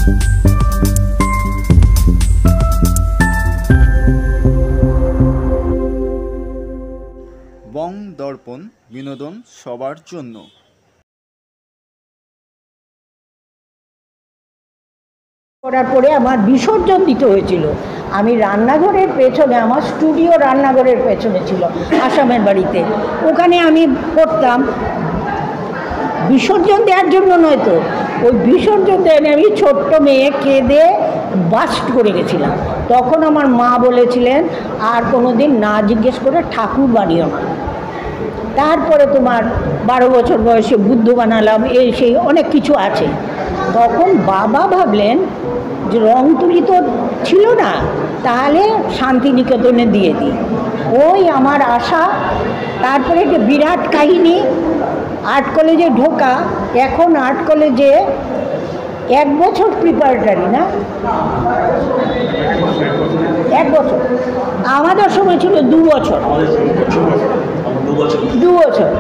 বং দর্পণ, বিনোদন সবার জন্য। করার পরে আমার বিসর্জন দিতে হয়েছিল। আমি রান্নাঘরের পেছনে, আমার স্টুডিও রান্নাঘরের পেছনে ছিল আসামের বাড়িতে, ওখানে আমি পড়তাম। বিসর্জন দেওয়ার জন্য নয় তো, ওই বিসর্জন দেয় আমি ছোট্ট মেয়ে কেঁদে বাস্ট করে গেছিলাম। তখন আমার মা বলেছিলেন আর কোনো দিন না জিজ্ঞেস করে ঠাকুর বানিও না। তারপরে তোমার 12 বছর বয়সে বুদ্ধ বানালাম, এই সেই অনেক কিছু আছে। তখন বাবা ভাবলেন যে রং তুলি তো ছিল না, তাহলে শান্তিনিকেতনে দিয়ে দিই। ওই আমার আশা। তারপরে একটা বিরাট কাহিনী, আর্ট কলেজে ঢোকা। এখন আর্ট কলেজে 1 বছর প্রিপারেটারি, না 1 বছর, আমাদের সময় ছিল 2 বছর। 2 বছর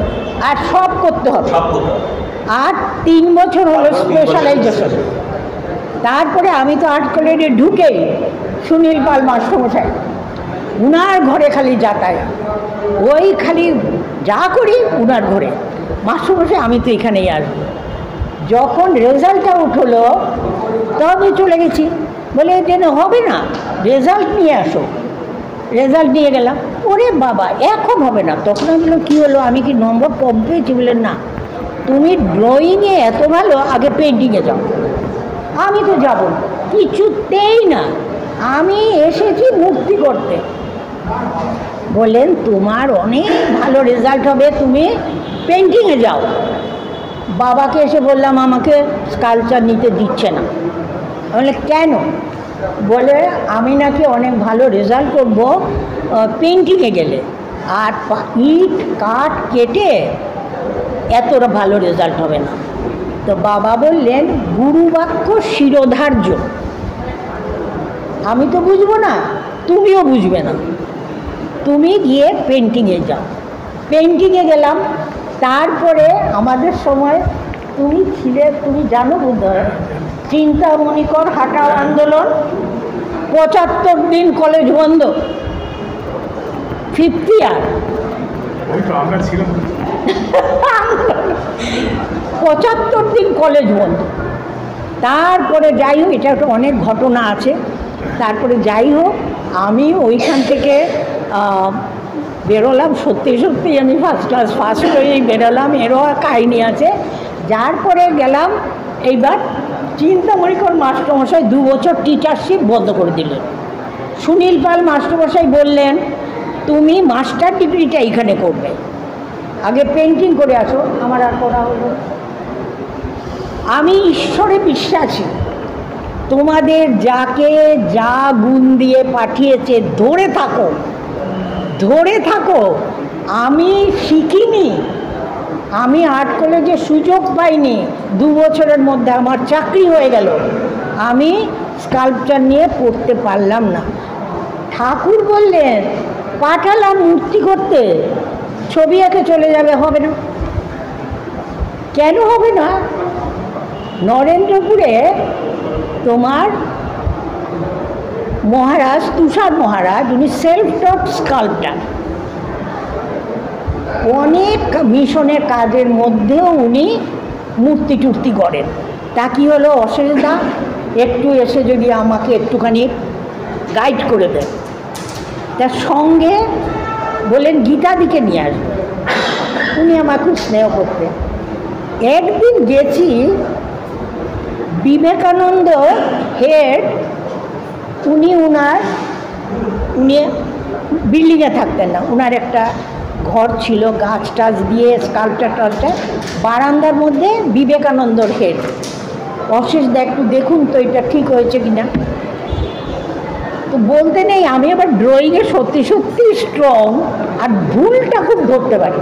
আর সব করতে হবে, আর 3 বছর হলো স্পেশালাইজেশন। তারপরে আমি তো আর্ট কলেজে ঢুকেই সুনীল পাল মাস্টারমশাই, উনার ঘরে খালি যাতায়াত, ওই খালি যা করি উনার ঘরে। মাস্টারমশাই আমি তো এখানেই আসবো। যখন রেজাল্টটা উঠলো তবে চলে গেছি, বলে যেন হবে না, রেজাল্ট নিয়ে আসো। রেজাল্ট নিয়ে গেলাম, ওরে বাবা এখন হবে না। তখন আমি বললাম কী হলো, আমি কি নম্বর কম পেয়েছি? বললেন না, তুমি ড্রয়িংয়ে এত ভালো, আগে পেন্টিংয়ে যাও। আমি তো যাব না, কিছুতেই না, আমি এসেছি মূর্তি করতে। বললেন তোমার অনেক ভালো রেজাল্ট হবে, তুমি পেন্টিংয়ে যাও। বাবাকে এসে বললাম আমাকে স্কাল্পচার নিতে দিচ্ছে না। বলে কেন? বলে আমি নাকি অনেক ভালো রেজাল্ট করব পেন্টিংয়ে গেলে, আর ইট কাঠ কেটে এতটা ভালো রেজাল্ট হবে না। তো বাবা বললেন গুরুবাক্য শিরোধার্য। আমি তো বুঝবো না, তুমিও বুঝবে না, তুমি গিয়ে পেন্টিংয়ে যাও। পেন্টিংয়ে গেলাম। তারপরে আমাদের সময় তুমি ছিলে, তুমি জানো বোধহয়, চিন্তামণিকর হাঁটাও আন্দোলন, 75 দিন কলেজ বন্ধ, 50 ইয়ার। 75 দিন কলেজ বন্ধ। তারপরে যাই হোক, এটা একটা অনেক ঘটনা আছে। তারপরে যাই হোক, আমি ওইখান থেকে বেরোলাম, সত্যি সত্যি আমি ফার্স্ট ক্লাস ফার্স্ট হয়েই বেরোলাম, এরও কাহিনী আছে। যার পরে গেলাম, এইবার চিন্তামণিকর মাস্টারমশাই 2 বছর টিচারশিপ বন্ধ করে দিলেন। সুনীল পাল মাস্টারমশাই বললেন তুমি মাস্টার ডিগ্রিটা এইখানে করবে, আগে পেন্টিং করে আসো। আমার আর করা হলো। আমি ঈশ্বরে বিশ্বাসী, তোমাদের যাকে যা গুণ দিয়ে পাঠিয়েছে ধরে থাকো, ধরে থাকো। আমি শিখিনি, আমি আর্ট কলেজে সুযোগ পাইনি, 2 বছরের মধ্যে আমার চাকরি হয়ে গেল, আমি স্কাল্পচার নিয়ে পড়তে পারলাম না। ঠাকুর বললেন পাঠালাম মূর্তি করতে, ছবি এঁকে চলে যাবে, হবে না। কেন হবে না? নরেন্দ্রপুরে তোমার মহারাজ তুষার মহারাজ, উনি সেলফ টট স্কাল্পচার, অনেক মিশনের কাজের মধ্যেও উনি মূর্তি টুর্তি করেন। তা কি হলো অসুবিধা? একটু এসে যদি আমাকে একটুখানি গাইড করে দেন। তার সঙ্গে বলেন গীতাদিকে নিয়ে আসবে, উনি আমার খুব স্নেহ করতেন। একদিন গেছি, বিবেকানন্দ হেড, উনি বিল্ডিংয়ে থাকতেন না, ওনার একটা ঘর ছিল গাছ টাছ দিয়ে, স্কাল্পচার টালচার, বারান্দার মধ্যে বিবেকানন্দর হেড। অশেষ একটু দেখুন তো এটা ঠিক হয়েছে কিনা। তো বলতে নেই, আমি আবার ড্রয়িংয়ে সত্যি সত্যি স্ট্রং, আর ভুলটা খুব ধরতে পারি।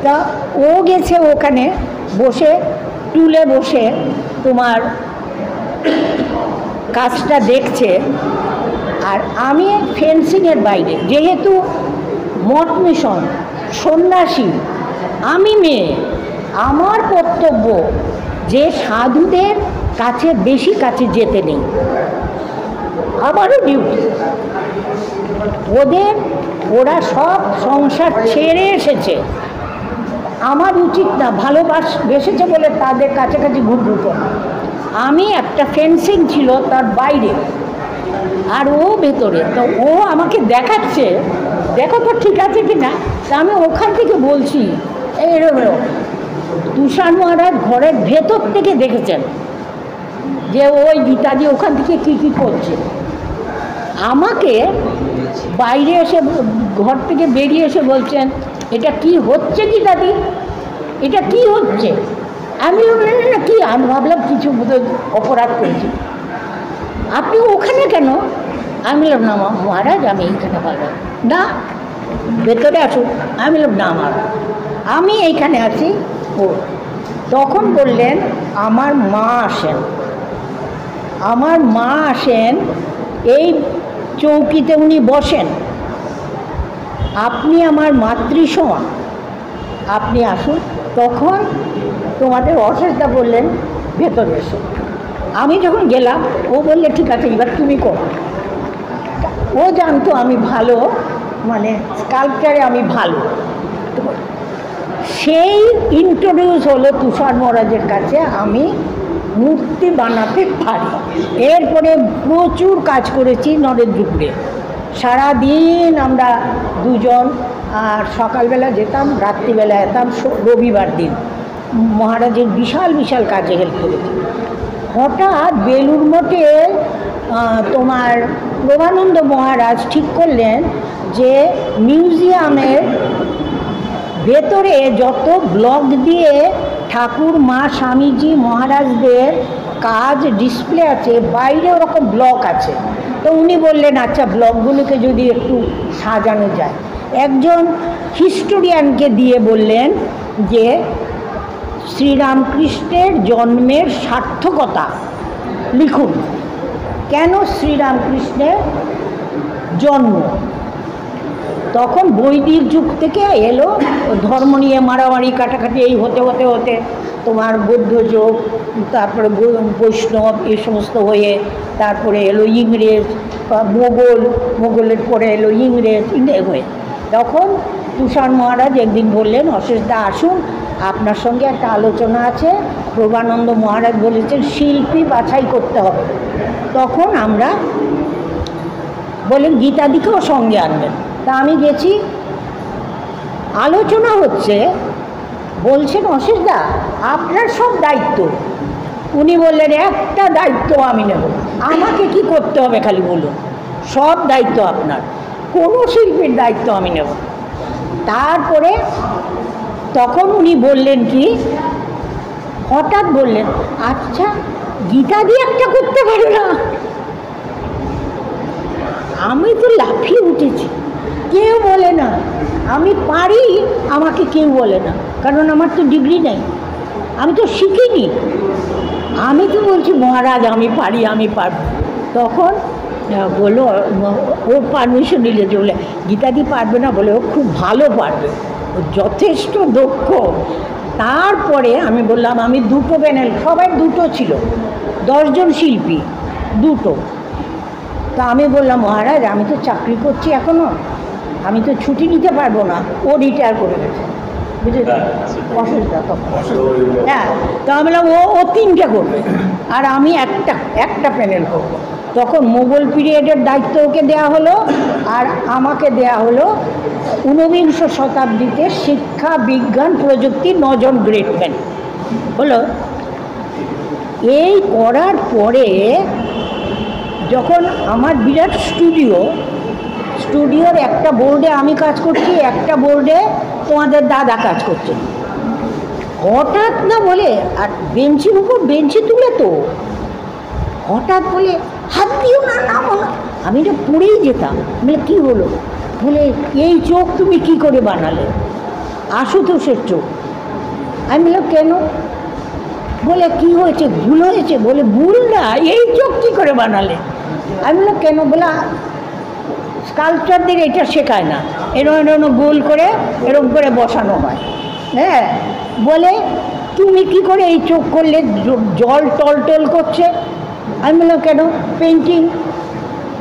তা ও গেছে ওখানে বসে, টুলে বসে তোমার কাজটা দেখছে, আর আমি ফেন্সিংয়ের বাইরে, যেহেতু মঠ মিশন সন্ন্যাসী, আমি মেয়ে, আমার কর্তব্য যে সাধুদের কাছে বেশি কাছে যেতে নেই। আমারও ডিউটি। ওরা সব সংসার ছেড়ে এসেছে, আমার উচিত না, ভালোবেসেছে বলে তাদের কাছাকাছি ঘুরঘুরো। আমি একটা ফেন্সিং ছিল তার বাইরে, আর ও ভেতরে, তো ও আমাকে দেখাচ্ছে, দেখো তো ঠিক আছে কি না। তা আমি ওখান থেকে বলছি, এরকম তুষার মহারাজ ঘরের ভেতর থেকে দেখেছেন যে ওই গীতাদি ওখান থেকে কী করছে। আমাকে বাইরে এসে, ঘর থেকে বেরিয়ে এসে বলছেন, এটা কি হচ্ছে গীতাদি, এটা কি হচ্ছে? আমি বললাম না কি, আমি ভাবলাম কিছু অপরাধ করেছি। আপনি ওখানে কেন? আমি বললাম না মহারাজ, আমি এইখানে পারলাম না, ভেতরে আসুন। আমি বললাম না মহারাজ, আমি এইখানে আছি। ও তখন বললেন, আমার মা আসেন, আমার মা আসেন, এই চৌকিতে উনি বসেন, আপনি আমার মাতৃসমান, আপনি আসুন। তখন তোমাদের অশেষদা বললেন, ভেতরে এসো। আমি যখন গেলাম, ও বললে ঠিক আছে এবার তুমি করো। ও জানতো আমি ভালো, মানে স্কাল্পচারে আমি ভালো। সেই ইন্ট্রোডিউস হলো তুষার মহারাজের কাছে, আমি মূর্তি বানাতে পারি। এরপরে প্রচুর কাজ করেছি নরেন্দ্রপুরে, সারাদিন আমরা দুজন, আর সকালবেলা যেতাম, রাত্রিবেলা যেতাম, রবিবার দিন মহারাজের বিশাল বিশাল কাজে হেল্প করেছি। হঠাৎ বেলুড় মঠে তোমার প্রভানন্দ মহারাজ ঠিক করলেন যে মিউজিয়ামের ভেতরে যত ব্লক দিয়ে ঠাকুর, মা, স্বামীজি, মহারাজদের কাজ ডিসপ্লে আছে, বাইরে ওরকম ব্লক আছে। তো উনি বললেন আচ্ছা ব্লকগুলোকে যদি একটু সাজানো যায়, একজন হিস্টোরিয়ানকে দিয়ে বললেন যে শ্রীরামকৃষ্ণের জন্মের সার্থকতা লিখুন, কেন শ্রীরামকৃষ্ণের জন্ম। তখন বৈদিক যুগ থেকে এলো ধর্ম নিয়ে মারামারি কাটাকাটি, এই হতে হতে হতে তোমার বৌদ্ধ যুগ, তারপরে বৈষ্ণব, এই সমস্ত হয়ে তারপরে এলো ইংরেজ, মোগলের পরে এলো ইংরেজ হয়ে। তখন তুষার মহারাজ একদিন বললেন, অশেষদা আসুন, আপনার সঙ্গে একটা আলোচনা আছে। প্রভানন্দ মহারাজ বলেছেন শিল্পী বাছাই করতে হবে। তখন আমরা বলেন গীতাদিকেও সঙ্গে আনবেন। তা আমি গেছি, আলোচনা হচ্ছে, বলছেন অশেষদা আপনার সব দায়িত্ব। উনি বললেন একটা দায়িত্ব আমি নেব, আমাকে কি করতে হবে খালি বলুন, সব দায়িত্ব আপনার, কোনো শিল্পীর দায়িত্ব আমি নেব। তারপরে তখন উনি বললেন কি, হঠাৎ বললেন আচ্ছা গীতাদি একটা করতে পারো না। আমি তো লাফিয়ে উঠেছি, কেউ বলে না আমি পারি, আমাকে কেউ বলে না, কারণ আমার তো ডিগ্রি নেই, আমি তো শিখিনি। আমি তো বলছি মহারাজ আমি পারি, আমি পারব। তখন বললো, ওর পারমিশন নিলে যে বলে গীতাদি পারবে না, বলে ও খুব ভালো পারবে, ও যথেষ্ট দক্ষ। তারপরে আমি বললাম আমি দুটো প্যানেল, সবাই দুটো ছিল, 10 জন শিল্পী দুটো। তা আমি বললাম মহারাজ আমি তো চাকরি করছি এখনও, আমি তো ছুটি নিতে পারবো না। ও রিটায়ার করে গেছে, বুঝেছি অসুবিধা। তখন হ্যাঁ, তো আমি বললাম ও 3টে করবে আর আমি একটা প্যানেল করবো। তখন মোগল পিরিয়ডের দায়িত্ব ওকে দেওয়া হলো, আর আমাকে দেওয়া হলো 19 শতাব্দীতে শিক্ষা, বিজ্ঞান, প্রযুক্তি 9 জন গ্রেট ম্যান হলো। এই করার পরে যখন আমার বিরাট স্টুডিওর একটা বোর্ডে আমি কাজ করছি, একটা বোর্ডে তোমাদের দাদা কাজ করছে, হঠাৎ না বলে, আর বেঞ্চির উপর বেঞ্চি তুলে তো হঠাৎ বলে হাত দিও না, নামো না। আমি এটা পড়েই যেতাম। বলে কী হলো? বলে এই চোখ তুমি কি করে বানালে? আশুতোষের চোখ। আমি বললাম কেন? বলে কি হয়েছে, ভুল হয়েছে? বলে ভুল না, এই চোখ কী করে বানালে? আমি বললাম কেন? বলে স্কাল্পচারদের এটা শেখায় না, এরকম গোল করে এরকম করে বসানো হয়। হ্যাঁ, বলে তুমি কি করে এই চোখ করলে, জল টল টল করছে? আমি বললাম কেন?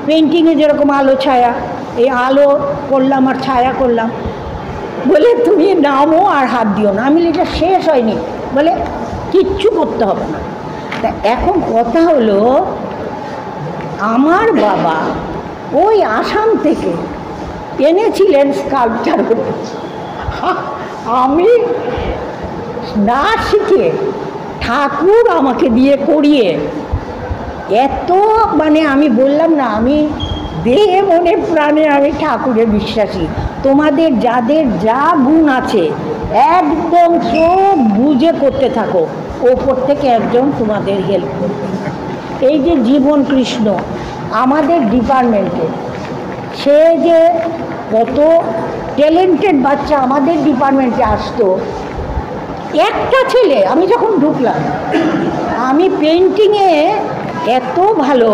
পেন্টিংয়ে যেরকম আলো ছায়া, এই আলো করলাম আর ছায়া করলাম। বলে তুমি নামো আর হাত দিও না। আমি এটা শেষ হয়নি, বলে কিচ্ছু করতে হবে না। তা এখন কথা হলো, আমার বাবা ওই আসাম থেকে এনেছিলেন স্কাল্পচার। আমি না শিখে ঠাকুর আমাকে দিয়ে করিয়ে, এত মানে আমি বললাম না, আমি দেহে মনে প্রাণে আমি ঠাকুরে বিশ্বাসী। তোমাদের যাদের যা গুণ আছে একদম চোখ বুঝে করতে থাকো, ওপর থেকে একজন তোমাদের হেল্প করবে। এই যে জীবন কৃষ্ণ আমাদের ডিপার্টমেন্টে, সে যে কত ট্যালেন্টেড বাচ্চা আমাদের ডিপার্টমেন্টে আসতো। একটা ছেলে, আমি যখন ঢুকলাম, আমি পেন্টিংয়ে এত ভালো,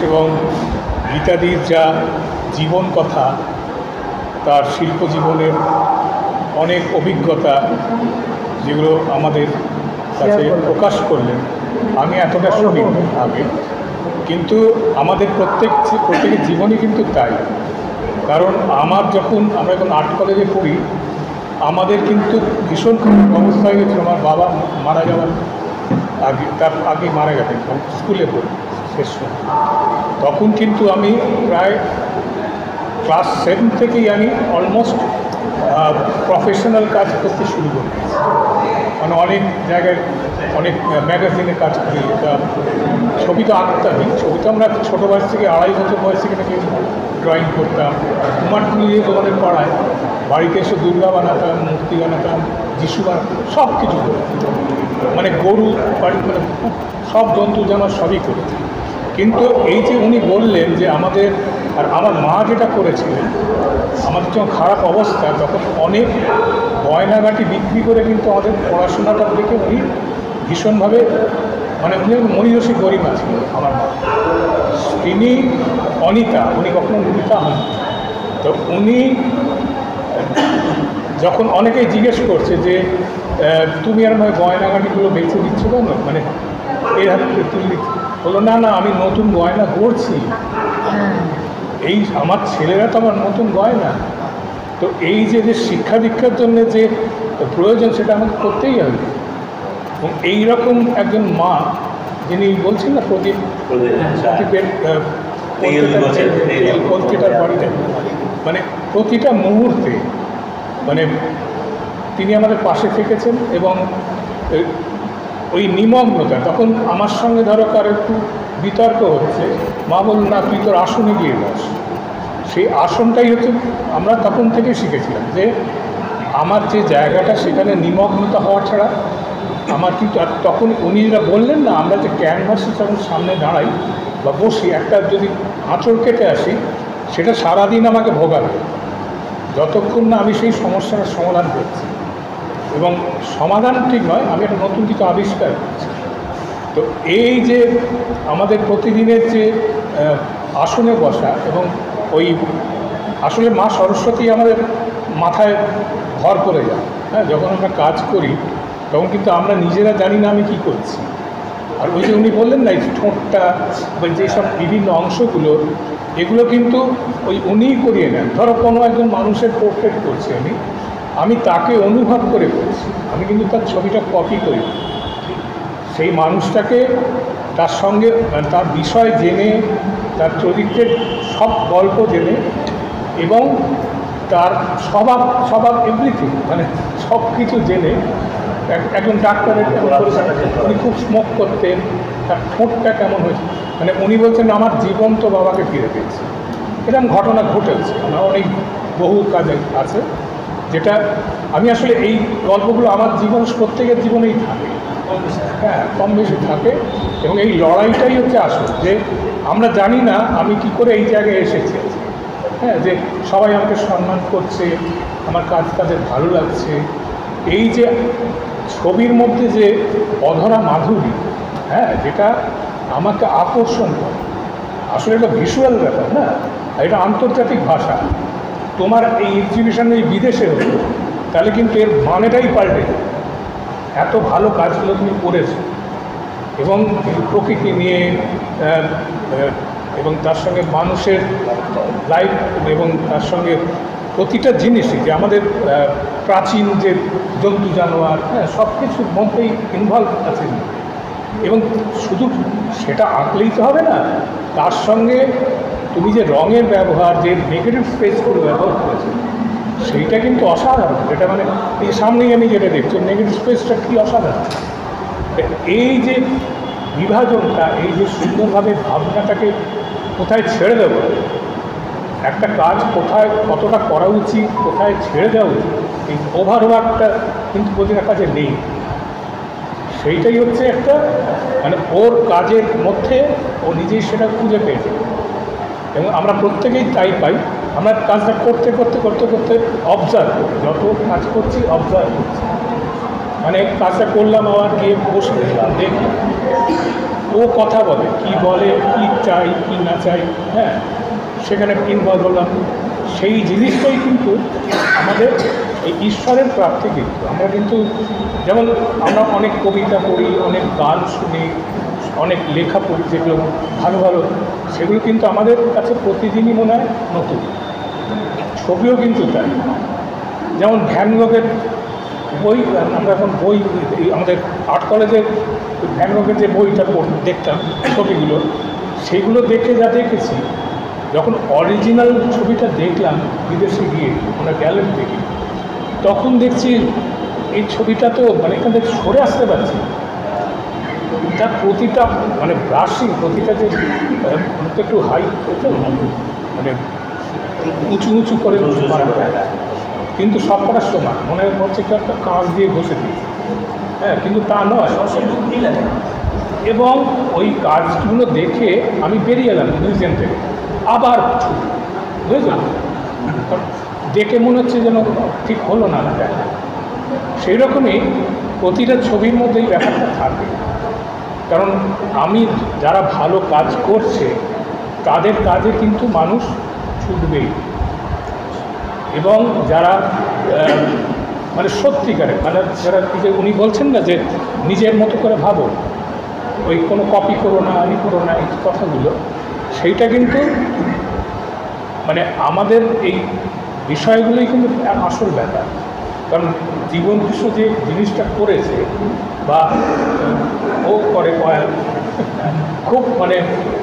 এবং গীতাদির যা জীবন কথা, তার শিল্প জীবনের অনেক অভিজ্ঞতা যেগুলো আমাদের কাছে প্রকাশ করলেন, আমি এতটা শুনি আগে, কিন্তু আমাদের প্রত্যেকের জীবনই কিন্তু তাই। কারণ আমরা এখন আর্ট কলেজে পড়ি, আমাদের কিন্তু ভীষণ অবস্থা হয়ে গেছিল। আমার বাবা মারা যাওয়ার আগে, তার আগে মারা গেছেন, স্কুলে পড়ি শেষ সময়। তখন কিন্তু আমি প্রায় ক্লাস 7 থেকেই আমি অলমোস্ট প্রফেশনাল কাজ করতে শুরু করি। মানে অনেক জায়গায় অনেক ম্যাগাজিনে কাজ করি। ছবি তো আঁকতামই, ছবি তো আমরা ছোটো বয়স থেকে, 2.5 বছর বয়স থেকে নাকি ড্রয়িং করতাম। কুমারটুলি দোকানের পাড়ায় বাড়িতে এসে দুর্গা বানাতাম, মূর্তি বানাতাম, যিশু বানাতাম, সব কিছু করতাম। মানে গরু বাড়ি, মানে সব জন্তু জানোয়ার সবই করেছি। কিন্তু এই যে উনি বললেন যে আমাদের, আর আমার মা যেটা করেছিলেন, আমাদের যখন খারাপ অবস্থা তখন অনেক গয়নাগাটি বিক্রি করে কিন্তু আমাদের পড়াশোনাটা দেখে উনি ভীষণভাবে, মানে উনি মহিষী গরিমা ছিলেন আমার মা। তিনি অনিতা, উনি কখনো মুদিতা হন। তো উনি যখন অনেকেই জিজ্ঞেস করছে যে তুমি আর মানে গয়নাগাটিগুলো বেঁচে দিচ্ছ কেন, মানে এর হাতে তুলে দিচ্ছি, বললো না না আমি নতুন গয়না করছি, এই আমার ছেলেরা তো আমার নতুন গয়না। তো এই যে শিক্ষা দীক্ষার জন্য যে প্রয়োজন, সেটা আমাকে করতেই হবে। এবং এইরকম একজন মা, যিনি বলছেন না প্রদীপের কলকাতার বাড়িতে, মানে প্রতিটা মুহূর্তে মানে তিনি আমাদের পাশে থেকেছেন। এবং ওই নিমগ্নতা, তখন আমার সঙ্গে ধরো কার একটু বিতর্ক হচ্ছে, মা বলল না তুই তোর আসনে গিয়ে বস। সেই আসনটাই হচ্ছে, আমরা তখন থেকে শিখেছিলাম যে আমার যে জায়গাটা, সেখানে নিমগ্নতা হওয়া ছাড়া আমার কিন্তু। আর তখন উনি যেটা বললেন না, আমরা যে ক্যানভাসে যখন সামনে দাঁড়াই বা বসি, একটা যদি আঁচড় কেটে আসি, সেটা সারাদিন আমাকে ভোগাবে, যতক্ষণ না আমি সেই সমস্যার সমাধান করছি। এবং সমাধান ঠিক নয়, আমি একটা নতুন কিছু আবিষ্কার করছি। তো এই যে আমাদের প্রতিদিনের যে আসনে বসা, এবং ওই আসলে মা সরস্বতী আমাদের মাথায় ভর করে যায়। হ্যাঁ, যখন আমরা কাজ করি তখন কিন্তু আমরা নিজেরা জানি না আমি কি করছি। আর ওই যে উনি বললেন না, এই ঠোঁটটা বা যেসব বিভিন্ন অংশগুলো, এগুলো কিন্তু ওই উনিই করিয়ে নেন। ধরো কোনো একজন মানুষের পোর্ট্রেট করছি আমি তাকে অনুভব করে করছি, আমি কিন্তু তার ছবিটা কপি করি। সেই মানুষটাকে তার সঙ্গে, তার বিষয় জেনে, তার চরিত্রের সব গল্প জেনে, এবং তার স্বভাব এভরিথিং, মানে সব কিছু জেনে। একজন ডাক্তারের উনি খুব স্মোক করতেন, তার ঠোঁটটা কেমন হয়েছে, মানে উনি বলছেন আমার জীবন্ত বাবাকে ফিরে পেয়েছি। এরকম ঘটনা ঘটেছে, আমার অনেক বহু কাজে আছে, যেটা আমি আসলে এই গল্পগুলো আমার প্রত্যেকের জীবনেই থাকে, হ্যাঁ কম বেশি থাকে। এবং এই লড়াইটাই হচ্ছে আসল, যে আমরা জানি না আমি কি করে এই জায়গায় এসেছি। হ্যাঁ, যে সবাই আমাকে সম্মান করছে, আমার কাজ তাদের ভালো লাগছে, এই যে ছবির মধ্যে যে অধরা মাধুরী, হ্যাঁ, যেটা আমাকে আকর্ষণ করে। আসলে এটা ভিজুয়াল ব্যাপার না, এটা আন্তর্জাতিক ভাষা। তোমার এই এক্সিবিশন এই বিদেশে হতো, তাহলে কিন্তু এর মানেটাই পাল্টে যায়। এত ভালো কাজগুলো তুমি করেছো, এবং প্রকৃতি নিয়ে এবং তার সঙ্গে মানুষের লাইফ, এবং তার সঙ্গে প্রতিটা জিনিসই যে আমাদের প্রাচীন যে জন্তু জানোয়ার, হ্যাঁ, সব কিছুর মধ্যেই ইনভলভ আছে। এবং শুধু সেটা আঁকলেই তো হবে না, তার সঙ্গে তুমি যে রঙের ব্যবহার, যে নেগেটিভ স্পেসগুলো ব্যবহার করেছো, সেইটা কিন্তু অসাধারণ। এটা মানে এই সামনেই আমি যেটা দেখছি, নেগেটিভ স্পেসটা কী অসাধারণ। এই যে বিভাজনটা, এই যে সুন্দরভাবে ভাবনাটাকে কোথায় ছেড়ে দেব, একটা কাজ কোথায় কতটা করা উচিত, কোথায় ছেড়ে দেওয়া উচিত, এই ওভারওয়ার্কটা কিন্তু প্রতিটা কাজে নেই। সেইটাই হচ্ছে একটা মানে ওর কাজের মধ্যে ও নিজেই সেটা খুঁজে পেয়েছে, এবং আমরা প্রত্যেকেই তাই পাই। আমরা কাজটা করতে করতে করতে করতে অবজার্ভ করি, যত কাজ করছি অবজার্ভ করছি, মানে কাজটা করলাম, আবার গিয়ে বসে দেখলাম, দেখি ও কথা বলে, কি বলে, কি চাই কি না চাই, হ্যাঁ, সেখানে ইনভলভ হলাম। সেই জিনিসটাই কিন্তু আমাদের এই ঈশ্বরের প্রাপ্তি। কিন্তু আমরা কিন্তু যেমন আমরা অনেক কবিতা পড়ি, অনেক গান শুনি, অনেক লেখা পড়ি, যেগুলো ভালো ভালো, সেগুলো কিন্তু আমাদের কাছে প্রতিদিনই মনে হয় নতুন। ছবিও কিন্তু তাই। যেমন ভ্যান গগের বই, আমরা এখন বই আমাদের আর্ট কলেজের ভ্যান গগের যে বইটা দেখতাম, ছবিগুলো, সেইগুলো দেখে যা দেখেছি, যখন অরিজিনাল ছবিটা দেখলাম বিদেশে গিয়ে, আমরা গ্যালারি থেকে, তখন দেখছি এই ছবিটা তো মানে এখান থেকে সরে আসতে পারছি। তার প্রতিটা মানে ব্রাশিং, প্রতিটা যে একটু হাই, মানে উঁচু উঁচু করে মারা যায়, কিন্তু সব কটার সমান মনে হচ্ছে কি একটা কাঁচ দিয়ে ঘষে দিয়েছে, হ্যাঁ, কিন্তু তা নয়। এবং ওই কাজগুলো দেখে আমি বেরিয়ে এলাম মিউজিয়াম থেকে, আবার বুঝেছেন, দেখে মনে হচ্ছে যেন ঠিক হলো না দেখা। সেই রকমই প্রতিটা ছবির মধ্যেই ব্যাপারটা থাকে, কারণ আমি যারা ভালো কাজ করছে তাদের কাজে কিন্তু মানুষ ছুটবেই, এবং যারা মানে সত্যিকারে মানে যারা উনি বলছেন না যে নিজের মতো করে ভাবো, ওই কোনো কপি করো না, আমি করো না, এই কথাগুলো, সেইটা কিন্তু মানে আমাদের এই বিষয়গুলোই কিন্তু আসল ব্যাপার। কারণ জীবন কৃষ্ণ যে জিনিসটা করেছে বা ও করে খুব মানে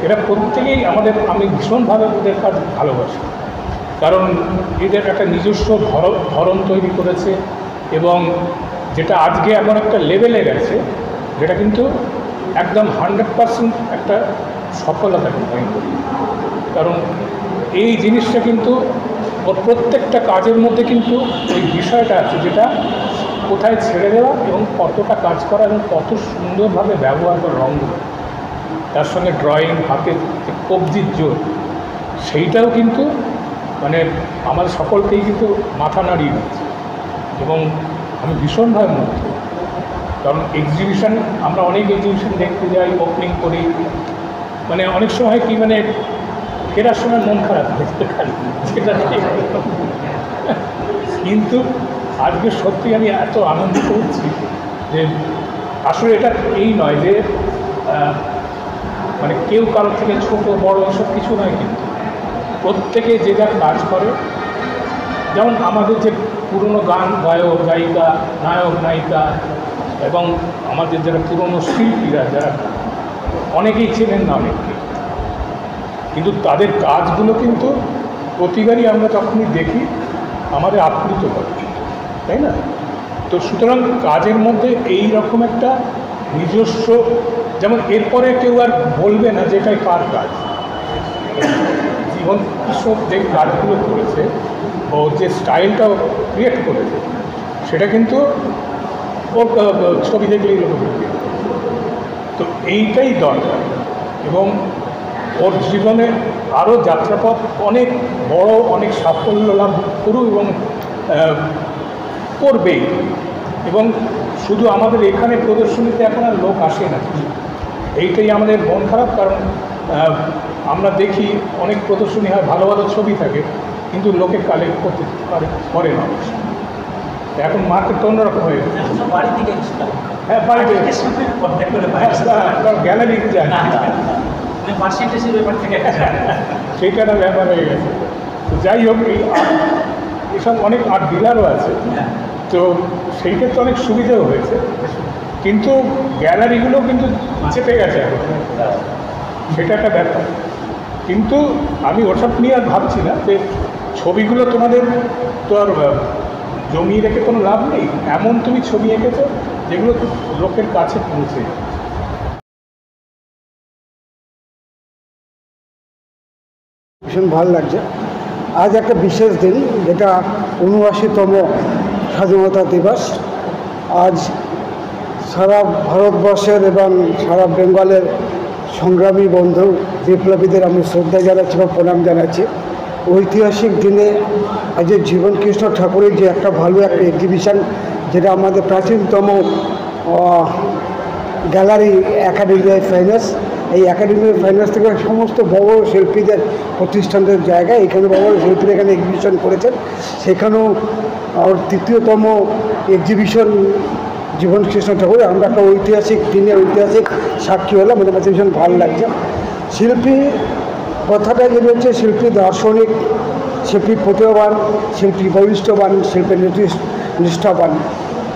এরা প্রত্যেকেই আমাদের, আমি ভীষণভাবে ওদের কাজ ভালোবাসি, কারণ এদের একটা নিজস্ব ধরন তৈরি করেছে, এবং যেটা আজকে এমন একটা লেভেলে গেছে যেটা কিন্তু একদম 100% একটা সফলতা ডিফাইন করি। কারণ এই জিনিসটা কিন্তু ওর প্রত্যেকটা কাজের মধ্যে কিন্তু ওই বিষয়টা আছে, যেটা কোথায় ছেড়ে দেওয়া এবং কতটা কাজ করা এবং কত সুন্দরভাবে ব্যবহার করা রঙগুলো, তার সঙ্গে ড্রয়িং, হাতের কবজির জোর, সেইটাও কিন্তু মানে আমাদের সকলকেই কিন্তু মাথা নাড়িয়ে দিচ্ছে। এবং আমি ভীষণভাবে মুগ্ধ, কারণ এক্সিবিশন, আমরা অনেক এক্সিবিশন দেখতে যাই, ওপেনিং করি, মানে অনেক সময় কি মানে ফেরার সময় মন খারাপ দেখতে খালি, সেটা কিন্তু আজকে সত্যি আমি এত আনন্দিত হচ্ছি যে আসলে এটা এই নয় যে মানে কেউ কারোর থেকে ছোট বড় এসব কিছু নয়, কিন্তু প্রত্যেকে যে যার কাজ করে। যেমন আমাদের যে পুরনো গান গায়ক গায়িকা, নায়ক নায়িকা, এবং আমাদের যারা পুরনো শিল্পীরা, যারা অনেকেই ছিলেন না অনেকে, কিন্তু তাদের কাজগুলো কিন্তু প্রতিবারই আমরা যখনই দেখি আমাদের আপ্লুত করে, তাই না? তো সুতরাং কাজের মধ্যে এই রকম একটা নিজস্ব, যেমন এরপরে কেউ আর বলবে না যে এটাই কার কাজ। জীবন কৃষ্ণ যে কাজগুলো করেছে, ও যে স্টাইলটাও ক্রিয়েট করেছে, সেটা কিন্তু ওর ছবি দেখলেই লোক বুঝবে। তো এইটাই দরকার, এবং ওর জীবনে আরও যাত্রাপথ অনেক বড়, অনেক সাফল্য লাভ করুক এবং করবেই। এবং শুধু আমাদের এখানে প্রদর্শনীতে এখন আর লোক আসে না, এইটাই আমাদের মন খারাপ। কারণ আমরা দেখি অনেক প্রদর্শনী হয়, ভালো ভালো ছবি থাকে, কিন্তু লোকে কালেক্ট করতে করে না। এখন মার্কেট অন্যরকম হয়ে গেছে। হ্যাঁ, বাড়িতে গ্যালারিতে যায় সেইটা একটা ব্যাপার হয়ে গেছে। তো যাই হোক, এসব অনেক আর্ট ডিলারও আছে, তো সেই ক্ষেত্রে অনেক সুবিধাও হয়েছে, কিন্তু গ্যালারিগুলো কিন্তু চেপে গেছে এখন, সেটা একটা ব্যাপার। কিন্তু আমি ওসব নিয়ে আর ভাবছি না, যে ছবিগুলো তোমাদের তো আর জমিয়ে রেখে কোনো লাভ নেই, এমন তুমি ছবি এঁকেছো যেগুলো লোকের কাছে পৌঁছে। ভীষণ ভালো লাগছে। আজ একটা বিশেষ দিন, যেটা ৭৯তম স্বাধীনতা দিবস। আজ সারা ভারতবর্ষের এবং সারা বেঙ্গলের সংগ্রামী বন্ধু বিপ্লবীদের আমি শ্রদ্ধা জানাচ্ছি বা প্রণাম জানাচ্ছি। ঐতিহাসিক দিনে আজ জীবনকৃষ্ণ ঠাকুরের যে একটা ভালো একটা এক্সিবিশন, যেটা আমাদের প্রাচীনতম গ্যালারি একাডেমি অফ ফাইন্যান্স, এই একাডেমি অফ ফাইন্যান্স থেকে সমস্ত বড় শিল্পীদের প্রতিষ্ঠানদের জায়গায় এখানে বড় বড় শিল্পীরা এখানে এক্সিবিশন করেছেন। সেখানেও তৃতীয়তম এক্সিবিশন জীবনকৃষ্ণ ঠাকুর। আমরা একটা ঐতিহাসিক দিনে ঐতিহাসিক সাক্ষী হলাম, আমাদের কাছে ভীষণ ভালো লাগছে। শিল্পী কথাটা যেটা হচ্ছে, শিল্পী দার্শনিক, শিল্পী প্রতিভাবান, শিল্পী বলিষ্ঠবান, শিল্পী নিষ্ঠাবান।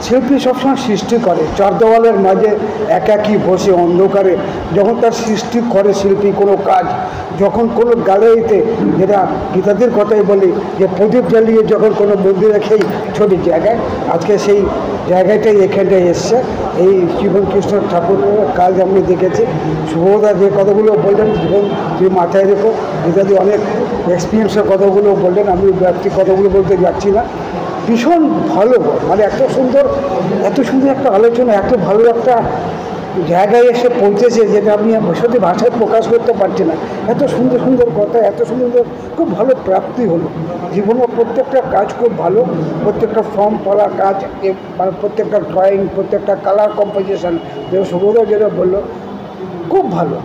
শিল্পী সবসময় সৃষ্টি করে, চার দেওয়ালের মাঝে একাকী বসে অন্ধকারে যখন তার সৃষ্টি করে শিল্পী কোনো কাজ, যখন কোনো গ্যালারিতে, যেটা গীতাদের কথাই বলি যে প্রদীপ জ্বালিয়ে যখন কোনো মন্দিরে সেই ছোট জায়গায়, আজকে সেই জায়গাটাই এখানটায় এসছে। এই জীবনকৃষ্ণ ঠাকুরের কাজ আমি দেখেছি। শুভদা যে কথাগুলো বললেন, জীবন তুমি মাথায় রেখো, গীতাদি অনেক এক্সপিরিয়েন্সের কথাগুলো বললেন, আমি ব্যক্তির কথাগুলো বলতে যাচ্ছি না। ভীষণ ভালো, মানে এত সুন্দর একটা আলোচনা, এত ভালো একটা জায়গায় এসে পৌঁছেছে, যেটা আমি সত্যি ভাষায় প্রকাশ করতে পারছি না। এত সুন্দর সুন্দর কথা, এত সুন্দর, খুব ভালো প্রাপ্তি হলো। জীবনের প্রত্যেকটা কাজ খুব ভালো, প্রত্যেকটা ফর্ম পড়া কাজ, মানে প্রত্যেকটা ড্রয়িং, প্রত্যেকটা কালার কম্পোজিশন, যেটা সুবোধা যেটা বললো, খুব ভালো।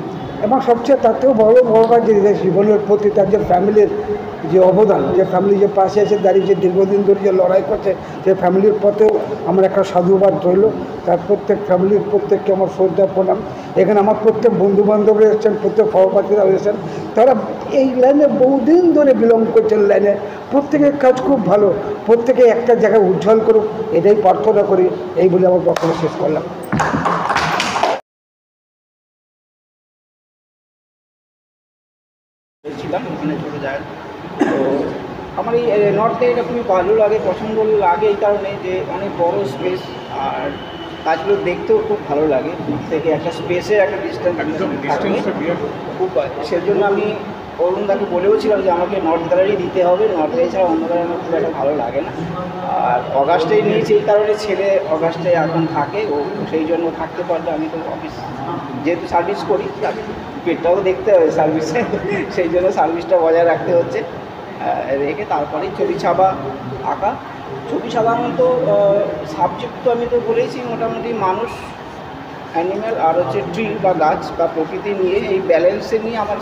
এবং সবচেয়ে তাতেও বড় কাজ যে জীবনের প্রতি তার যে ফ্যামিলির যে অবদান, যে ফ্যামিলি যে পাশে এসে দাঁড়িয়ে যে দীর্ঘদিন ধরে যে লড়াই করছে, যে ফ্যামিলির পথেও আমার একটা সাধুবাদ রইল। তার প্রত্যেক ফ্যামিলির প্রত্যেককে আমার শ্রদ্ধা প্রণাম। এখানে আমার প্রত্যেক বন্ধুবান্ধবরা এসেছেন, প্রত্যেক সহপাঠীরা এসেছেন, তারা এই লাইনে বহুদিন ধরে বিলং করছেন লাইনে। প্রত্যেকের কাজ খুব ভালো, প্রত্যেকে একটা জায়গায় উজ্জ্বল করুক, এটাই প্রার্থনা করি। এই বলে আমার বক্তব্য শেষ করলাম। ছিলাম ওখানে ছোটো জায়গা। তো আমার এই নর্থে এটা খুবই ভালো লাগে, পছন্দ লাগে এই কারণে যে অনেক বড় স্পেস, আর কাজগুলো দেখতেও খুব ভালো লাগে। দূর থেকে একটা স্পেসের একটা ডিস্টেন্স খুব, সেজন্য আমি অরুণদাকে বলেওছিলাম যে আমাকে নর্থ গ্যালারি দিতে হবে, নর্থ গ্যালারি ছাড়া অন্য গ্যালারি আমার খুব একটা ভালো লাগে না। আর অগাস্টেই নিয়েছি এই কারণে, ছেলে অগাস্টে এখন থাকে, ও সেই জন্য থাকতে পারলে আমি তো অফিস যেহেতু সার্ভিস করি, পেটটাও দেখতে হবে সার্ভিসে, সেই জন্য সার্ভিসটা বজায় রাখতে হচ্ছে। রেখে তারপরেই ছবি ছাপা, আঁকা। ছবি ছাপা মতো সাবজেক্ট তো আমি তো বলেইছি, মোটামুটি মানুষ, অ্যানিম্যাল আর হচ্ছে ট্রি বা গাছ বা প্রকৃতি নিয়ে, এই ব্যালেন্সে নিয়ে আমার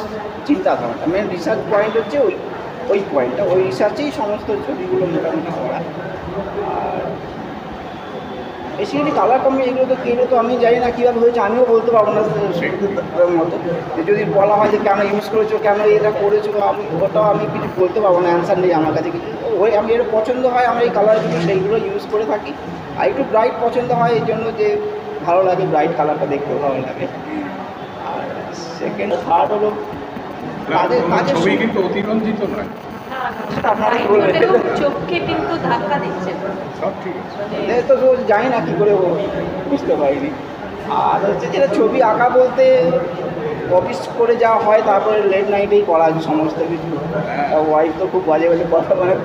চিন্তাধারাটা, মেন রিসার্চ পয়েন্ট হচ্ছে ওই পয়েন্টটা, ওই রিসার্চেই সমস্ত ছবিগুলো মোটামুটি করা। আর বেসিক্যালি কালার কম্বিনেশন এগুলো তো আমি জানি না কীভাবে হয়েছে, আমিও বলতে পারবো না মতো, যদি বলা হয় যে কেন ইউজ করেছো, কেন এটা করেছো, ওটাও আমি কিছু বলতে পারবো না, অ্যান্সার নেই আমার কাছে কিছু। ওই আমি এটা পছন্দ হয় আমার এই কালারগুলো, সেইগুলো ইউজ করে থাকি। আর একটু ব্রাইট পছন্দ হয় এই জন্য যে ভালো লাগে, ব্রাইট কালারটা দেখতেও ভালো লাগে। আর সেকেন্ড থার্ড হলো ছবি কিন্তু অতিরঞ্জিত নয়, চোখকে কিন্তু ধাক্কা দিচ্ছে, সব ঠিক আছে, তো জানি না কী করে বুঝতে পারিনি। আর হচ্ছে যেটা ছবি আঁকা বলতে অফিস করে যাওয়া হয়, তারপরে লেট নাইটেই করা সমস্ত কিছু। ওয়াইফ তো খুব বাজে বাজে কথা, মানে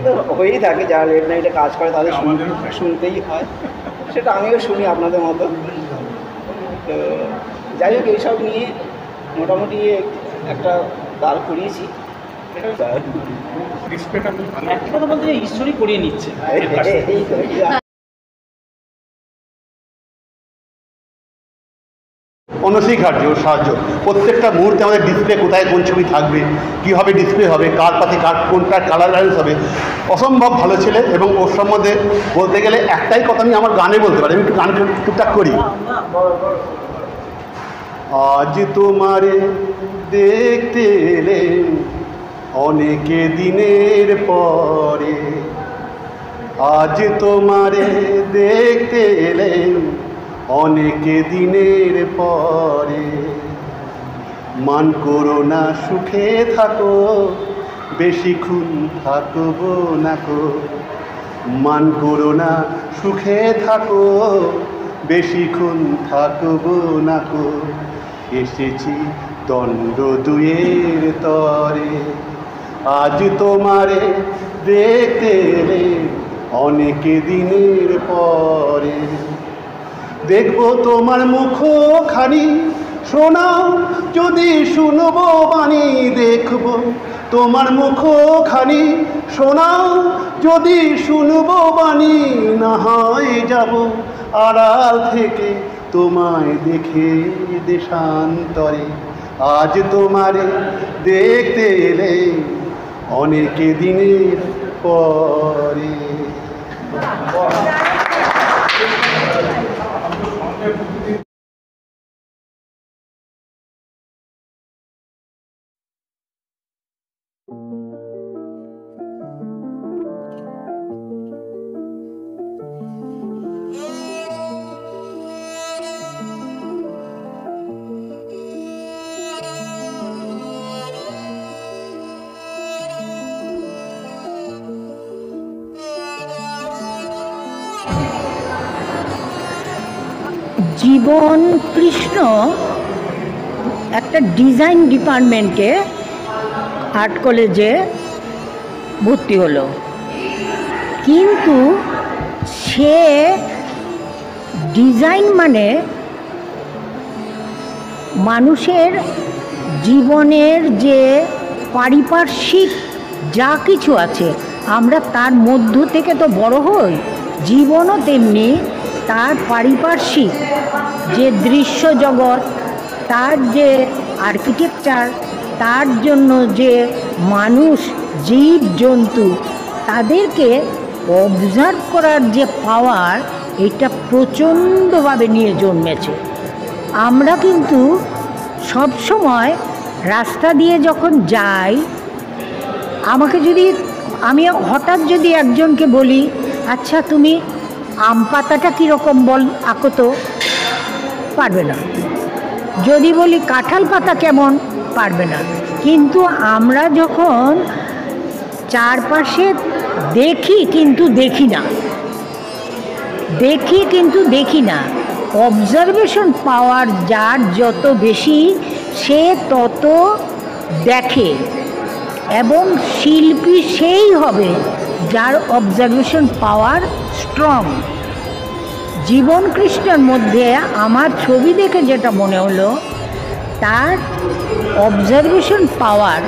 তো হয়েই থাকে, যারা লেট নাইটে কাজ করে তাদের শুনতেই হয়, সেটা আমিও শুনি আপনাদের মতো। তো যাই হোক, এইসব নিয়ে মোটামুটি একটা দাঁড় করিয়েছি। ডিসপ্লেটা খুব ভালো। একটা কথা বলতে ঈশ্বরই করিয়ে নিচ্ছে। অনস্বীকার্য সাহায্য। প্রত্যেকটা মুহূর্তে আমাদের ডিসপ্লে কোথায় কোন ছবি থাকবে, কীভাবে ডিসপ্লে হবে, কার পাতে কার কোনটার কালার ব্যালেন্স হবে, অসম্ভব ভালো ছেলে। এবং ওর সম্বন্ধে বলতে গেলে একটাই কথা আমি আমার গানে বলতে পারি, আমি একটু গান টুকটাক করি। আজ তোমারে দেখতে এলেন অনেকে দিনের পরে, আজ তোমারে দেখতে এলেন অনেকে দিনের পরে, মান করো না সুখে থাকো বেশিক্ষণ থাকবো না কো, মান করো না সুখে থাকো বেশিক্ষণ থাকবো না কো, এসেছি দণ্ড দুয়ের তরে, আজ তোমারে দেখতে এলেন অনেকে দিনের পরে, দেখবো তোমার মুখখানি শোনাও যদি শুনবো বাণী, দেখবো তোমার মুখখানি শোনাও যদি শুনবো বাণী, না হয় যাব আড়াল থেকে তোমায় দেখে দেশান্তরে, আজ তোমারে দেখতে এলে অনেকে দিনের পরে। জীবন কৃষ্ণ একটা ডিজাইন ডিপার্টমেন্টে আর্ট কলেজে ভর্তি হলো, কিন্তু সে ডিজাইন মানে মানুষের জীবনের যে পারিপার্শ্বিক যা কিছু আছে আমরা তার মধ্য থেকে তো বড় হই, জীবনও তেমনি তার পারিপার্শ্বিক যে দৃশ্য জগৎ, তার যে আর্কিটেকচার, তার জন্য যে মানুষ জীব জন্তু তাদেরকে অবজার্ভ করার যে পাওয়ার, এটা প্রচণ্ডভাবে নিয়ে জন্মেছে। আমরা কিন্তু সব সময় রাস্তা দিয়ে যখন যাই, আমি হঠাৎ যদি একজনকে বলি আচ্ছা তুমি আম পাতাটা কীরকম বল আঁকো তো, পারবে না। যদি বলি কাঁঠাল পাতা কেমন, পারবে না। কিন্তু আমরা যখন চারপাশে দেখি কিন্তু দেখি না, অবজারভেশন পাওয়ার যার যত বেশি সে তত দেখে, এবং শিল্পী সেই হবে যার অবজারভেশন পাওয়ার স্ট্রং। জীবন কৃষ্ণের মধ্যে আমার ছবি দেখে যেটা মনে হলো, তার অবজারভেশন পাওয়ার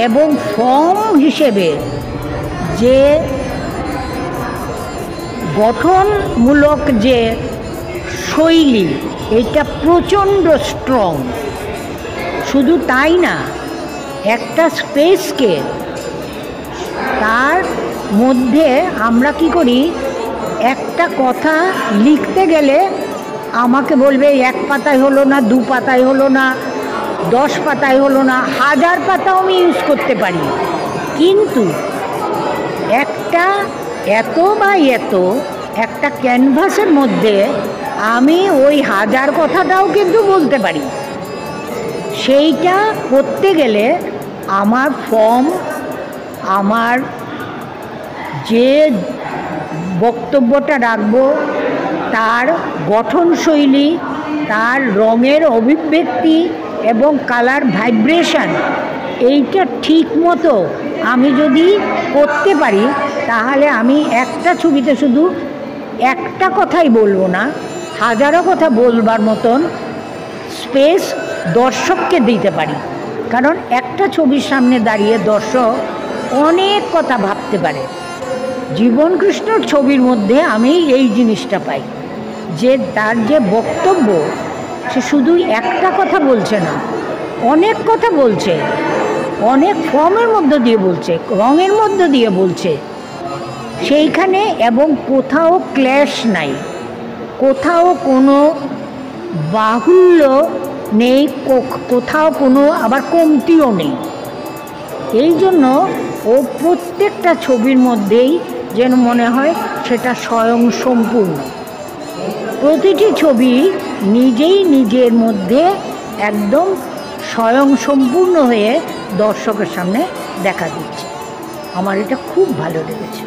এবং ফর্ম হিসেবে যে গঠনমূলক যে শৈলী, এটা প্রচণ্ড স্ট্রং। শুধু তাই না, একটা স্পেসকে তার মধ্যে আমরা কি করি, একটা কথা লিখতে গেলে আমাকে বলবে 1 পাতায় হলো না, 2 পাতায় হলো না, 10 পাতায় হলো না, 1000 পাতাও আমি ইউজ করতে পারি। কিন্তু একটা একটা ক্যানভাসের মধ্যে আমি ওই 1000 কথাটাও কিন্তু বলতে পারি। সেইটা করতে গেলে আমার ফর্ম, আমার যে বক্তব্যটা রাখবো, তার গঠনশৈলী, তার রঙের অভিব্যক্তি এবং কালার ভাইব্রেশন, এইটা ঠিক মতো আমি যদি করতে পারি, তাহলে আমি একটা ছবিতে শুধু একটা কথাই বলবো না, 1000 কথা বলবার মতন স্পেস দর্শককে দিতে পারি। কারণ একটা ছবির সামনে দাঁড়িয়ে দর্শক অনেক কথা ভাবতে পারে। জীবন কৃষ্ণর ছবির মধ্যে আমি এই জিনিসটা পাই যে তার যে বক্তব্য, সে শুধু একটা কথা বলছে না, অনেক কথা বলছে, অনেক ফর্মের মধ্য দিয়ে বলছে, রঙের মধ্য দিয়ে বলছে সেইখানে, এবং কোথাও ক্ল্যাশ নাই, কোথাও কোনো বাহুল্য নেই, কোথাও কোনো আবার কমতিও নেই। এই জন্য ও প্রত্যেকটা ছবির মধ্যেই যেন মনে হয় সেটা স্বয়ং সম্পূর্ণ। প্রতিটি ছবি নিজেই নিজের মধ্যে একদম স্বয়ং সম্পূর্ণ হয়ে দর্শকের সামনে দেখা দিচ্ছে। আমার এটা খুব ভালো লেগেছে।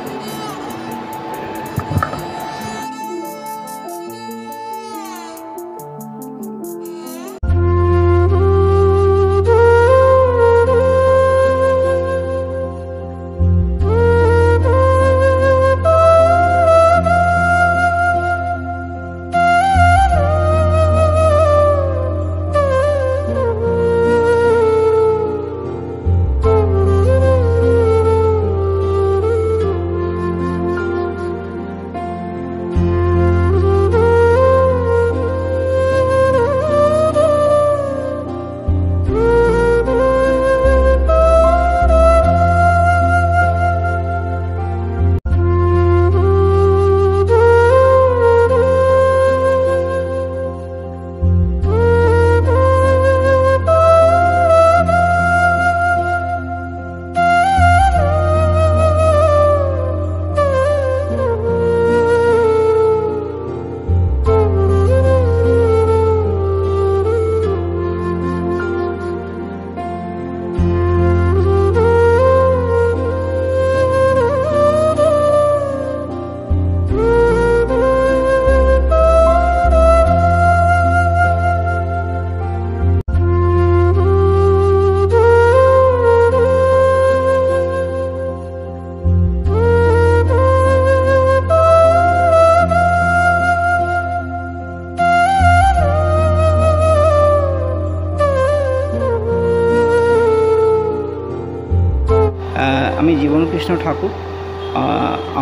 আমি জীবনকৃষ্ণ ঠাকুর।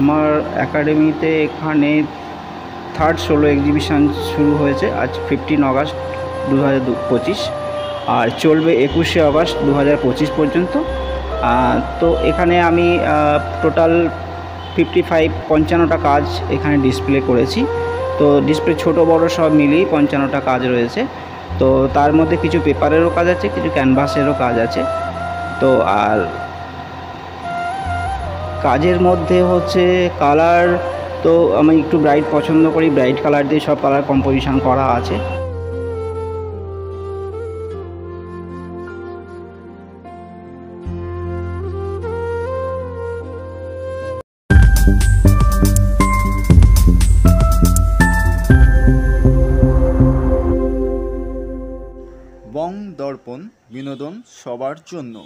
আমার একাডেমিতে এখানে 3rd সোলো এক্সিবিশান শুরু হয়েছে আজ 15 আগস্ট 2025, আর চলবে 21শে আগস্ট 2025 পর্যন্ত। তো এখানে আমি টোটাল 55টা কাজ এখানে ডিসপ্লে করেছি। তো ডিসপ্লে ছোট বড় সব মিলিয়ে 55টা কাজ রয়েছে। তো তার মধ্যে কিছু পেপারেরও কাজ আছে, কিছু ক্যানভাসেরও কাজ আছে। তো আর কাজের মধ্যে হচ্ছে কালার, তো আমি একটু ব্রাইট পছন্দ করি, ব্রাইট কালার দিয়ে সব কালার কম্পোজিশন করা আছে। বং দর্পণ, বিনোদন সবার জন্য।